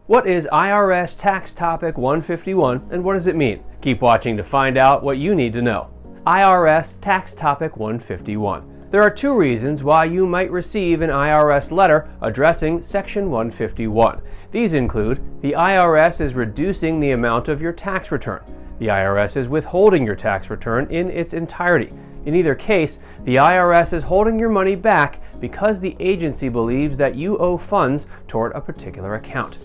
What is IRS Tax Topic 151 and what does it mean? Keep watching to find out what you need to know. IRS Tax Topic 151. There are two reasons why you might receive an IRS letter addressing Section 151. These include the IRS is reducing the amount of your tax return. The IRS is withholding your tax return in its entirety. In either case, the IRS is holding your money back because the agency believes that you owe funds toward a particular account.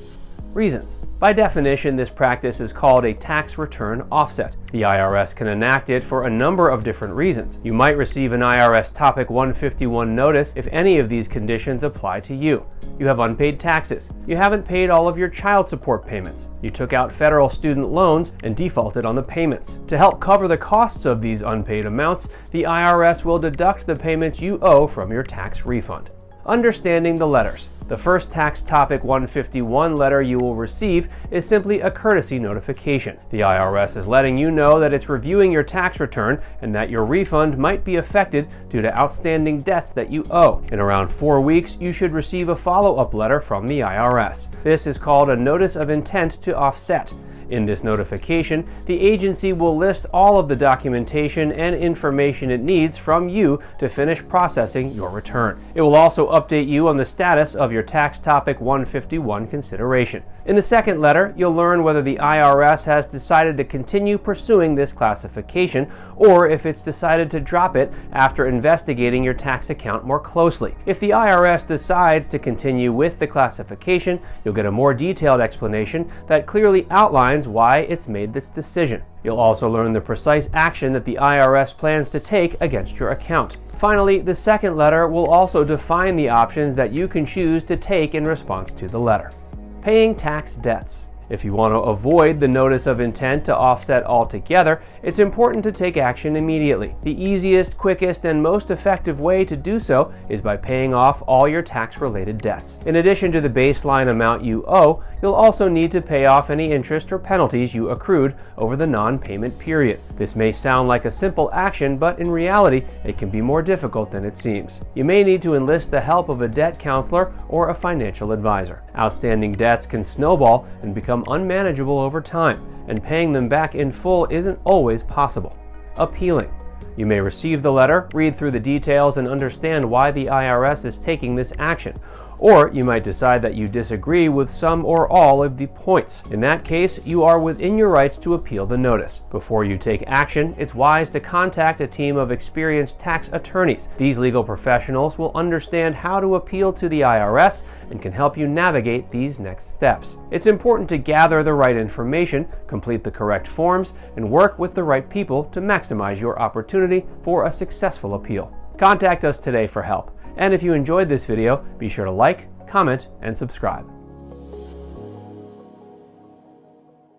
Reasons. By definition, this practice is called a tax return offset. The IRS can enact it for a number of different reasons. You might receive an IRS Topic 151 notice if any of these conditions apply to you. You have unpaid taxes. You haven't paid all of your child support payments. You took out federal student loans and defaulted on the payments. To help cover the costs of these unpaid amounts, the IRS will deduct the payments you owe from your tax refund. Understanding the letters. The first Tax Topic 151 letter you will receive is simply a courtesy notification. The IRS is letting you know that it's reviewing your tax return and that your refund might be affected due to outstanding debts that you owe. In around 4 weeks, you should receive a follow-up letter from the IRS. This is called a Notice of Intent to Offset. In this notification, the agency will list all of the documentation and information it needs from you to finish processing your return. It will also update you on the status of your Tax Topic 151 consideration. In the second letter, you'll learn whether the IRS has decided to continue pursuing this classification or if it's decided to drop it after investigating your tax account more closely. If the IRS decides to continue with the classification, you'll get a more detailed explanation that clearly outlines why it's made this decision. You'll also learn the precise action that the IRS plans to take against your account. Finally, the second letter will also define the options that you can choose to take in response to the letter. Paying tax debts. If you want to avoid the notice of intent to offset altogether, it's important to take action immediately. The easiest, quickest, and most effective way to do so is by paying off all your tax-related debts. In addition to the baseline amount you owe, you'll also need to pay off any interest or penalties you accrued over the non-payment period. This may sound like a simple action, but in reality, it can be more difficult than it seems. You may need to enlist the help of a debt counselor or a financial advisor. Outstanding debts can snowball and become unmanageable over time, and paying them back in full isn't always possible. Appealing. You may receive the letter, read through the details, and understand why the IRS is taking this action. Or you might decide that you disagree with some or all of the points. In that case, you are within your rights to appeal the notice. Before you take action, it's wise to contact a team of experienced tax attorneys. These legal professionals will understand how to appeal to the IRS and can help you navigate these next steps. It's important to gather the right information, complete the correct forms, and work with the right people to maximize your opportunity for a successful appeal. Contact us today for help. And if you enjoyed this video, be sure to like, comment, and subscribe.